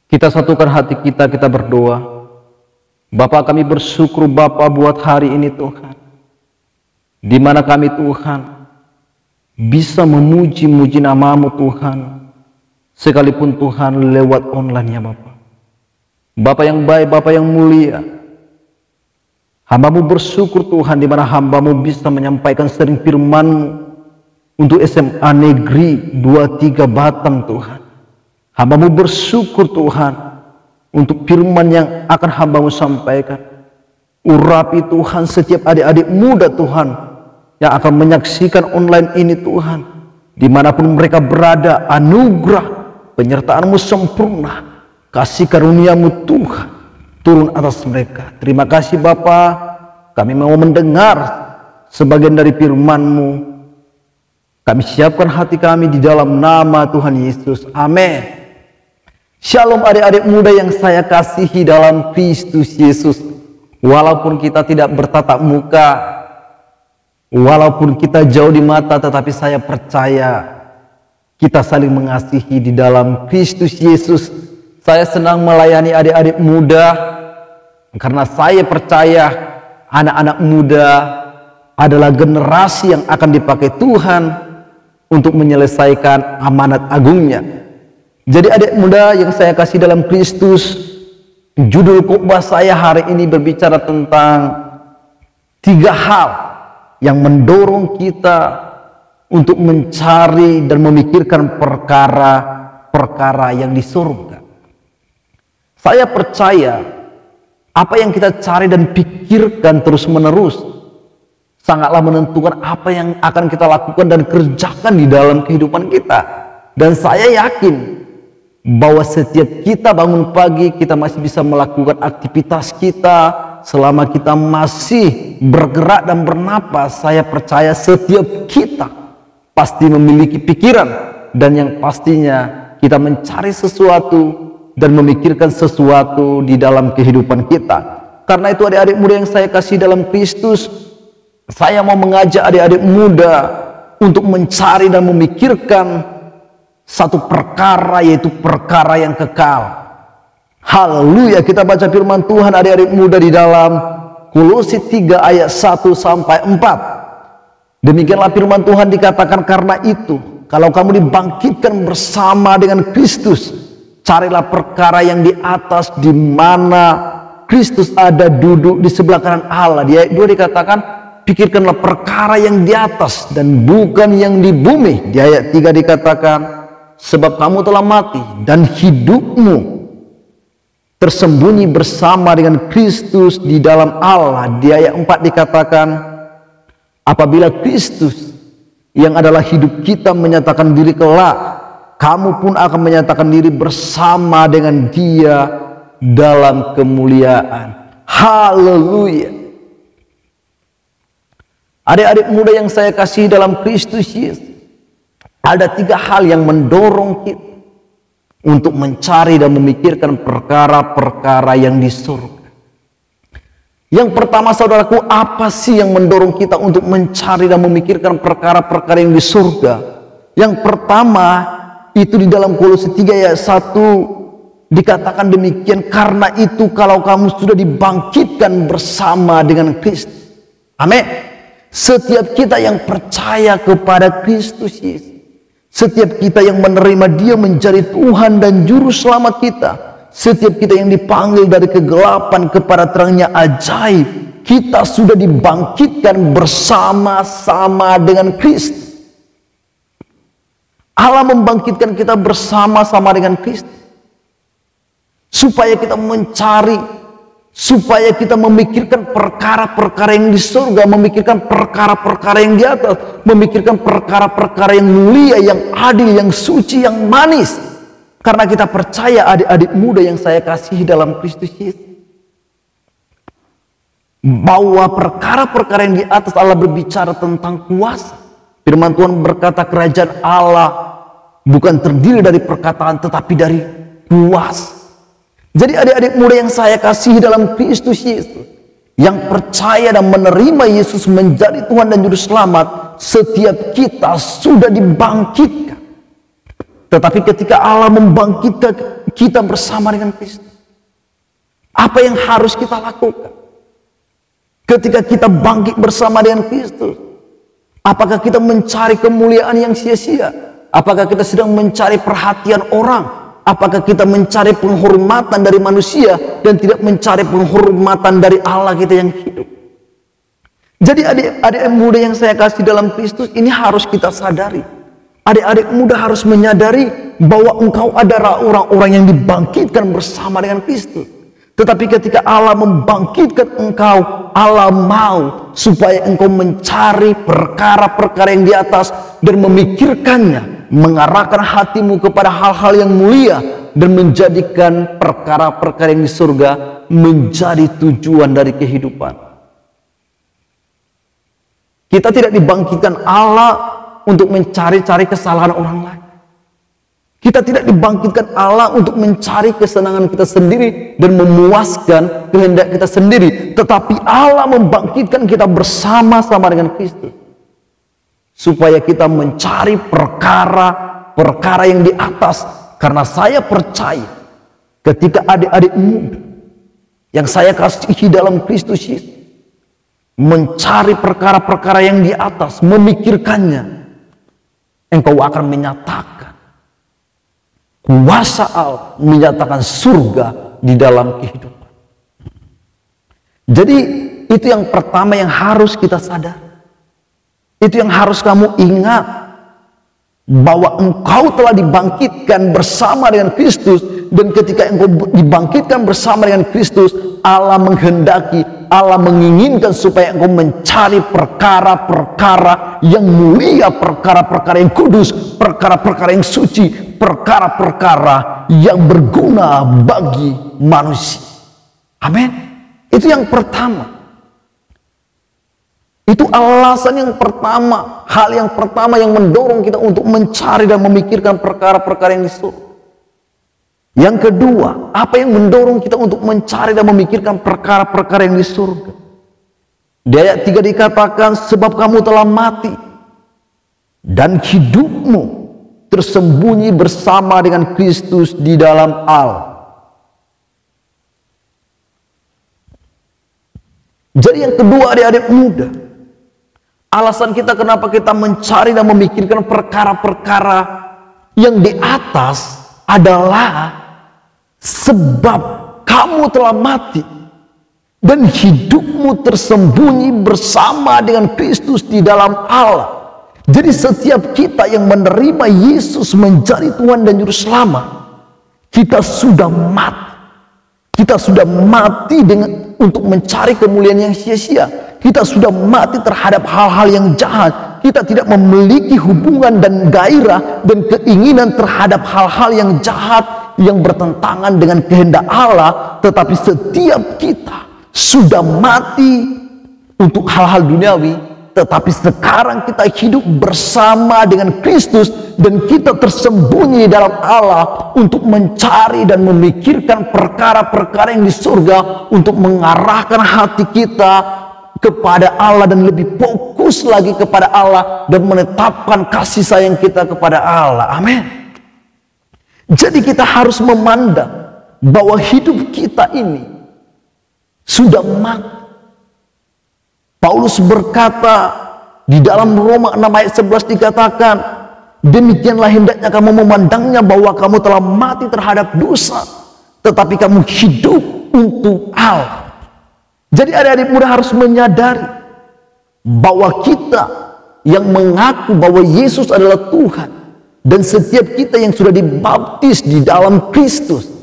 Kita satukan hati kita, kita berdoa. Bapa, kami bersyukur Bapa buat hari ini Tuhan, di mana kami Tuhan bisa memuji-muji nama-Mu Tuhan, sekalipun Tuhan lewat online ya Bapa. Bapa yang baik, Bapa yang mulia, hamba-Mu bersyukur Tuhan, di mana hamba-Mu bisa menyampaikan sering firman-Mu untuk SMA Negeri 23 Batam Tuhan. Hamba-Mu bersyukur Tuhan untuk firman yang akan hamba-Mu sampaikan. Urapi Tuhan setiap adik-adik muda Tuhan yang akan menyaksikan online ini Tuhan. Dimanapun mereka berada, anugerah penyertaan-Mu sempurna, kasih karunia-Mu Tuhan turun atas mereka. Terima kasih Bapa, kami mau mendengar sebagian dari firman-Mu. Kami siapkan hati kami di dalam nama Tuhan Yesus. Amin. Shalom adik-adik muda yang saya kasihi dalam Kristus Yesus. Walaupun kita tidak bertatap muka, walaupun kita jauh di mata, tetapi saya percaya kita saling mengasihi di dalam Kristus Yesus. Saya senang melayani adik-adik muda karena saya percaya anak-anak muda adalah generasi yang akan dipakai Tuhan untuk menyelesaikan amanat agungnya. Jadi adik muda yang saya kasih dalam Kristus, judul khotbah saya hari ini berbicara tentang 3 hal yang mendorong kita untuk mencari dan memikirkan perkara-perkara yang di surga. Saya percaya apa yang kita cari dan pikirkan terus menerus sangatlah menentukan apa yang akan kita lakukan dan kerjakan di dalam kehidupan kita. Dan saya yakin bahwa setiap kita bangun pagi, kita masih bisa melakukan aktivitas kita selama kita masih bergerak dan bernapas. Saya percaya setiap kita pasti memiliki pikiran, dan yang pastinya kita mencari sesuatu dan memikirkan sesuatu di dalam kehidupan kita. Karena itu adik-adik muda yang saya kasih dalam Kristus, saya mau mengajak adik-adik muda untuk mencari dan memikirkan satu perkara, yaitu perkara yang kekal. Haleluya. Kita baca firman Tuhan adik-adik muda di dalam Kolose 3 ayat 1 sampai 4. Demikianlah firman Tuhan dikatakan, karena itu kalau kamu dibangkitkan bersama dengan Kristus, carilah perkara yang di atas, di mana Kristus ada duduk di sebelah kanan Allah. Di ayat 2 dikatakan, pikirkanlah perkara yang di atas dan bukan yang di bumi. Di ayat 3 dikatakan, sebab kamu telah mati dan hidupmu tersembunyi bersama dengan Kristus di dalam Allah. Di ayat 4 dikatakan, apabila Kristus yang adalah hidup kita menyatakan diri kelak, kamu pun akan menyatakan diri bersama dengan Dia dalam kemuliaan. Haleluya. Adik-adik muda yang saya kasih dalam Kristus Yesus, ada 3 hal yang mendorong kita untuk mencari dan memikirkan perkara-perkara yang di surga. Yang pertama saudaraku, apa sih yang mendorong kita untuk mencari dan memikirkan perkara-perkara yang di surga? Yang pertama itu di dalam Kolose 3 ayat 1 dikatakan demikian, karena itu kalau kamu sudah dibangkitkan bersama dengan Kristus. Amin. Setiap kita yang percaya kepada Kristus Yesus, setiap kita yang menerima Dia menjadi Tuhan dan Juru Selamat kita, setiap kita yang dipanggil dari kegelapan kepada terangnya ajaib, kita sudah dibangkitkan bersama-sama dengan Kristus. Allah membangkitkan kita bersama-sama dengan Kristus supaya kita mencari, supaya kita memikirkan perkara-perkara yang di surga, memikirkan perkara-perkara yang di atas, memikirkan perkara-perkara yang mulia, yang adil, yang suci, yang manis. Karena kita percaya adik-adik muda yang saya kasihi dalam Kristus Yesus, bahwa perkara-perkara yang di atas Allah berbicara tentang kuasa. Firman Tuhan berkata, kerajaan Allah bukan terdiri dari perkataan tetapi dari kuasa. Jadi adik-adik muda yang saya kasihi dalam Kristus Yesus, yang percaya dan menerima Yesus menjadi Tuhan dan Juru Selamat, setiap kita sudah dibangkitkan Tetapi ketika Allah membangkitkan kita bersama dengan Kristus, apa yang harus kita lakukan? Ketika kita bangkit bersama dengan Kristus, apakah kita mencari kemuliaan yang sia-sia? Apakah kita sedang mencari perhatian orang? Apakah kita mencari penghormatan dari manusia dan tidak mencari penghormatan dari Allah kita yang hidup? Jadi adik-adik muda yang saya kasih dalam Kristus, ini harus kita sadari. Adik-adik muda harus menyadari bahwa engkau adalah orang-orang yang dibangkitkan bersama dengan Kristus. Tetapi ketika Allah membangkitkan engkau, Allah mau supaya engkau mencari perkara-perkara yang di atas dan memikirkannya, mengarahkan hatimu kepada hal-hal yang mulia dan menjadikan perkara-perkara yang di surga menjadi tujuan dari kehidupan. Kita tidak dibangkitkan Allah untuk mencari-cari kesalahan orang lain. Kita tidak dibangkitkan Allah untuk mencari kesenangan kita sendiri dan memuaskan kehendak kita sendiri. Tetapi Allah membangkitkan kita bersama-sama dengan Kristus, supaya kita mencari perkara-perkara yang di atas. Karena saya percaya ketika adik-adik muda yang saya kasihi dalam Kristus Yesus mencari perkara-perkara yang di atas, memikirkannya, engkau akan menyatakan kuasa Allah, menyatakan surga di dalam kehidupan. Jadi itu yang pertama yang harus kita sadar. Itu yang harus kamu ingat, bahwa engkau telah dibangkitkan bersama dengan Kristus. Dan ketika engkau dibangkitkan bersama dengan Kristus, Allah menghendaki, Allah menginginkan supaya engkau mencari perkara-perkara yang mulia, perkara-perkara yang kudus, perkara-perkara yang suci, perkara-perkara yang berguna bagi manusia. Amin. Itu yang pertama. Itu alasan yang pertama, hal yang pertama yang mendorong kita untuk mencari dan memikirkan perkara-perkara yang di surga. Yang kedua, apa yang mendorong kita untuk mencari dan memikirkan perkara-perkara yang di surga? Di ayat 3 dikatakan, sebab kamu telah mati dan hidupmu tersembunyi bersama dengan Kristus di dalam Allah. Jadi yang kedua, adik-adik muda, alasan kita kenapa kita mencari dan memikirkan perkara-perkara yang di atas adalah sebab kamu telah mati dan hidupmu tersembunyi bersama dengan Kristus di dalam Allah. Jadi setiap kita yang menerima Yesus menjadi Tuhan dan Juru Selamat, kita sudah mati. Kita sudah mati untuk mencari kemuliaan yang sia-sia. Kita sudah mati terhadap hal-hal yang jahat. Kita tidak memiliki hubungan dan gairah dan keinginan terhadap hal-hal yang jahat yang bertentangan dengan kehendak Allah. Tetapi setiap kita sudah mati untuk hal-hal duniawi, tetapi sekarang kita hidup bersama dengan Kristus dan kita tersembunyi dalam Allah untuk mencari dan memikirkan perkara-perkara yang di surga, untuk mengarahkan hati kita kepada Allah dan lebih fokus lagi kepada Allah dan menetapkan kasih sayang kita kepada Allah. Amin. Jadi kita harus memandang bahwa hidup kita ini sudah mati. Paulus berkata di dalam Roma 6 ayat 11 dikatakan, demikianlah hendaknya kamu memandangnya bahwa kamu telah mati terhadap dosa, tetapi kamu hidup untuk Allah. Jadi adik-adik muda harus menyadari bahwa kita yang mengaku bahwa Yesus adalah Tuhan, dan setiap kita yang sudah dibaptis di dalam Kristus,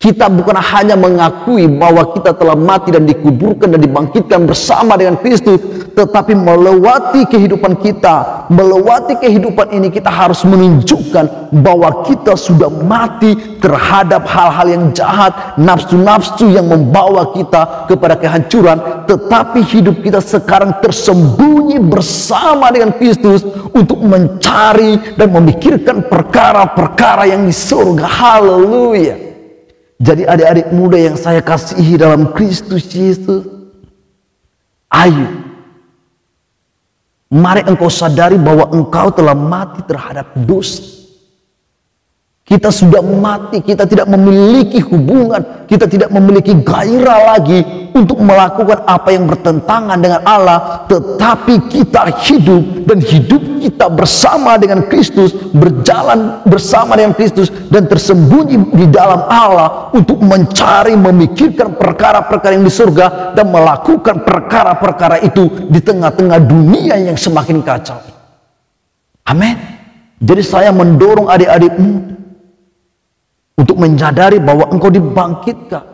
kita bukan hanya mengakui bahwa kita telah mati dan dikuburkan dan dibangkitkan bersama dengan Kristus, tetapi melewati kehidupan kita, melewati kehidupan ini kita harus menunjukkan bahwa kita sudah mati terhadap hal-hal yang jahat, nafsu-nafsu yang membawa kita kepada kehancuran, tetapi hidup kita sekarang tersembunyi bersama dengan Kristus untuk mencari dan memikirkan perkara-perkara yang di surga. Haleluya. Jadi adik-adik muda yang saya kasihi dalam Kristus Yesus, ayo Mari engkau sadari bahwa engkau telah mati terhadap dosa. Kita sudah mati, kita tidak memiliki hubungan, kita tidak memiliki gairah lagi untuk melakukan apa yang bertentangan dengan Allah. Tetapi kita hidup, dan hidup kita bersama dengan Kristus, berjalan bersama dengan Kristus, dan tersembunyi di dalam Allah untuk mencari, memikirkan perkara-perkara yang di surga, dan melakukan perkara-perkara itu di tengah-tengah dunia yang semakin kacau. Amin. Jadi saya mendorong adik-adikmu untuk menyadari bahwa engkau dibangkitkan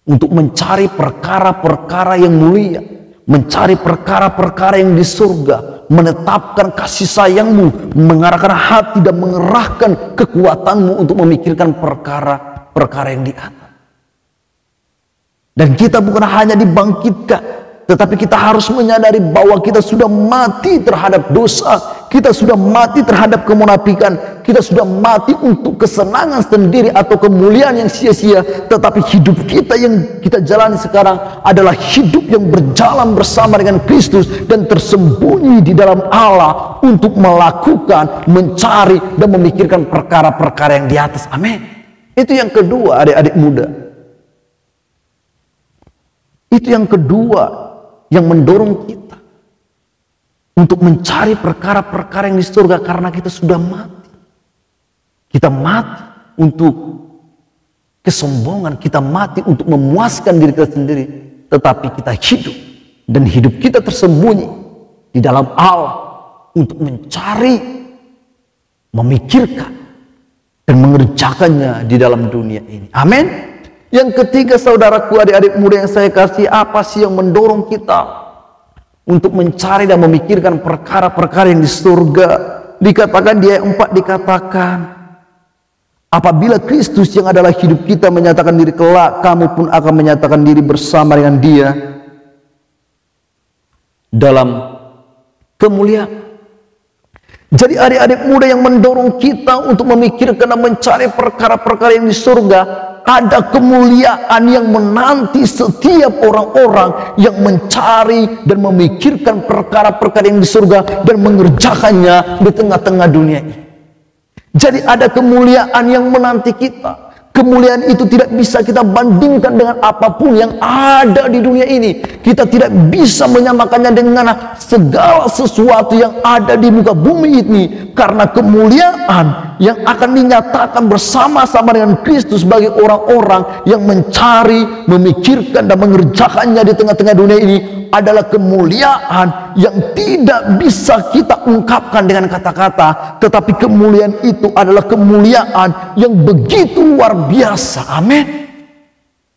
untuk mencari perkara-perkara yang mulia, mencari perkara-perkara yang di surga, menetapkan kasih sayangmu, mengarahkan hati dan mengerahkan kekuatanmu untuk memikirkan perkara-perkara yang di atas. Dan kita bukan hanya dibangkitkan, tetapi kita harus menyadari bahwa kita sudah mati terhadap dosa, kita sudah mati terhadap kemunafikan, kita sudah mati untuk kesenangan sendiri atau kemuliaan yang sia-sia. Tetapi hidup kita yang kita jalani sekarang adalah hidup yang berjalan bersama dengan Kristus dan tersembunyi di dalam Allah untuk melakukan, mencari dan memikirkan perkara-perkara yang di atas. Amin. Itu yang kedua, adik-adik muda. Itu yang kedua yang mendorong kita untuk mencari perkara-perkara yang di surga, karena kita sudah mati. Kita mati untuk kesombongan, kita mati untuk memuaskan diri kita sendiri, tetapi kita hidup, dan hidup kita tersembunyi di dalam Allah untuk mencari, memikirkan, dan mengerjakannya di dalam dunia ini. Amin. Yang ketiga, saudaraku, adik-adik muda yang saya kasih, apa sih yang mendorong kita untuk mencari dan memikirkan perkara-perkara yang di surga? Dikatakan di ayat 4, dikatakan, apabila Kristus yang adalah hidup kita menyatakan diri kelak, kamu pun akan menyatakan diri bersama dengan Dia dalam kemuliaan. Jadi adik-adik muda yang mendorong kita untuk memikirkan dan mencari perkara-perkara yang di surga, ada kemuliaan yang menanti setiap orang-orang yang mencari dan memikirkan perkara-perkara yang di surga dan mengerjakannya di tengah-tengah dunia ini. Jadi ada kemuliaan yang menanti kita. Kemuliaan itu tidak bisa kita bandingkan dengan apapun yang ada di dunia ini. Kita tidak bisa menyamakannya dengan segala sesuatu yang ada di muka bumi ini. Karena kemuliaan yang akan dinyatakan bersama-sama dengan Kristus bagi orang-orang yang mencari, memikirkan, dan mengerjakannya di tengah-tengah dunia ini adalah kemuliaan yang tidak bisa kita ungkapkan dengan kata-kata. Tetapi kemuliaan itu adalah kemuliaan yang begitu luar biasa. Amin.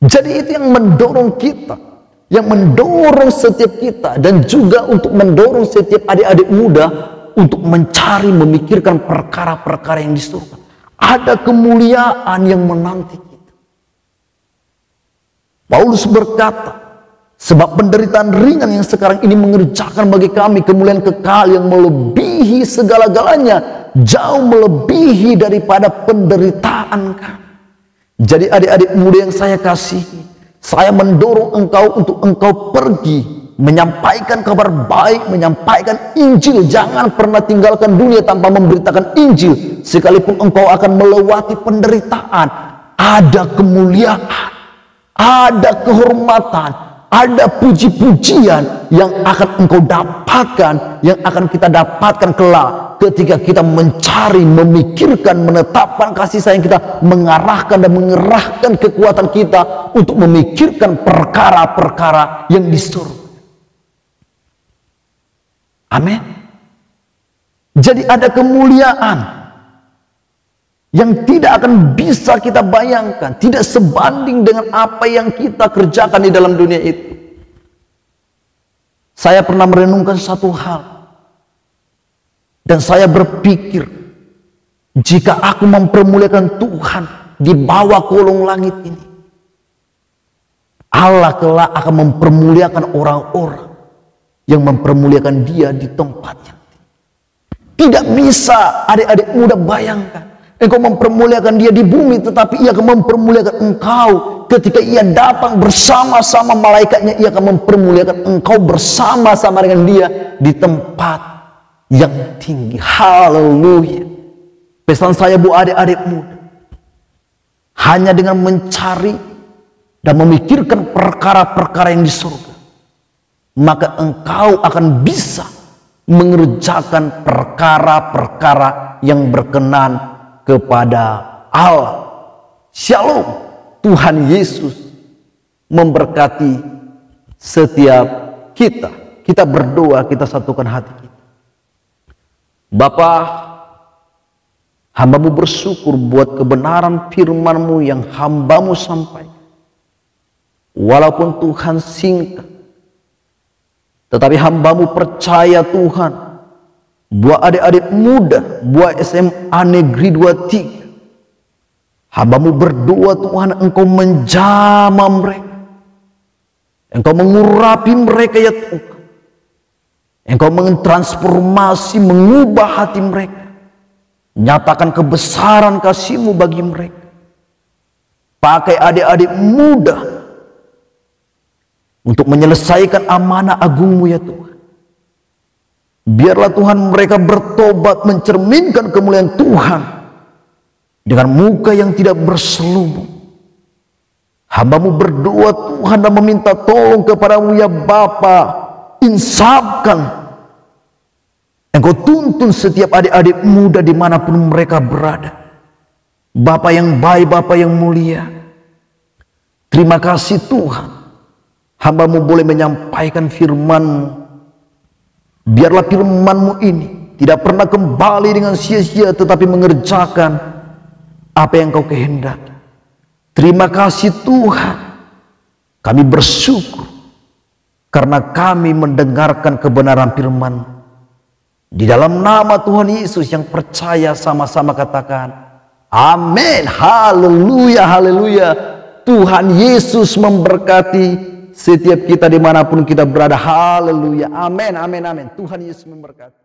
Jadi itu yang mendorong kita, yang mendorong setiap kita, dan juga untuk mendorong setiap adik-adik muda untuk mencari, memikirkan perkara-perkara yang di surga. Ada kemuliaan yang menanti kita. Paulus berkata, sebab penderitaan ringan yang sekarang ini mengerjakan bagi kami kemuliaan kekal yang melebihi segala-galanya, jauh melebihi daripada penderitaan kami. Jadi adik-adik muda yang saya kasihi, saya mendorong engkau untuk engkau pergi menyampaikan kabar baik, menyampaikan Injil. Jangan pernah tinggalkan dunia tanpa memberitakan Injil. Sekalipun engkau akan melewati penderitaan, ada kemuliaan, ada kehormatan, ada puji-pujian yang akan engkau dapatkan, yang akan kita dapatkan kelak ketika kita mencari, memikirkan, menetapkan kasih sayang kita, mengarahkan dan mengerahkan kekuatan kita untuk memikirkan perkara-perkara yang di surga. Amin. Jadi ada kemuliaan yang tidak akan bisa kita bayangkan, tidak sebanding dengan apa yang kita kerjakan di dalam dunia itu. Saya pernah merenungkan satu hal, dan saya berpikir, jika aku mempermuliakan Tuhan di bawah kolong langit ini, Allah kelak akan mempermuliakan orang-orang yang mempermuliakan Dia di tempatnya. Tidak bisa adik-adik muda bayangkan engkau mempermuliakan Dia di bumi, tetapi Ia akan mempermuliakan engkau ketika ia datang bersama-sama malaikatnya, ia akan mempermuliakan engkau bersama-sama dengan dia di tempat yang tinggi. Haleluya. Pesan saya buat adik-adik muda, hanya dengan mencari dan memikirkan perkara-perkara yang di surga, maka engkau akan bisa mengerjakan perkara-perkara yang berkenan kepada Allah. Shalom. Tuhan Yesus memberkati setiap kita. Kita berdoa, kita satukan hati kita. Bapa, hamba-Mu bersyukur buat kebenaran firman-Mu yang hamba-Mu sampaikan. Walaupun Tuhan singkat, tetapi hamba-Mu percaya Tuhan, buat adik-adik muda, buat SMA Negeri 23, hamba-Mu berdoa Tuhan, Engkau menjamah mereka, Engkau mengurapi mereka ya Tuhan, Engkau mentransformasi, mengubah hati mereka, nyatakan kebesaran kasih-Mu bagi mereka. Pakai adik-adik muda untuk menyelesaikan amanah agung-Mu ya Tuhan. Biarlah Tuhan mereka bertobat, mencerminkan kemuliaan Tuhan dengan muka yang tidak berselubung. Hamba-Mu berdoa Tuhan dan meminta tolong kepada-Mu ya Bapa, insafkan, Engkau tuntun setiap adik-adik muda dimanapun mereka berada. Bapa yang baik, Bapa yang mulia, terima kasih Tuhan, hamba-Mu boleh menyampaikan firman-Mu. Biarlah firman-Mu ini tidak pernah kembali dengan sia-sia, tetapi mengerjakan apa yang Kau kehendaki. Terima kasih Tuhan, kami bersyukur karena kami mendengarkan kebenaran firman-Mu. Di dalam nama Tuhan Yesus yang percaya, sama-sama katakan amin. Haleluya, haleluya. Tuhan Yesus memberkati setiap kita dimanapun kita berada. Haleluya, amin, amin, amin. Tuhan Yesus memberkati.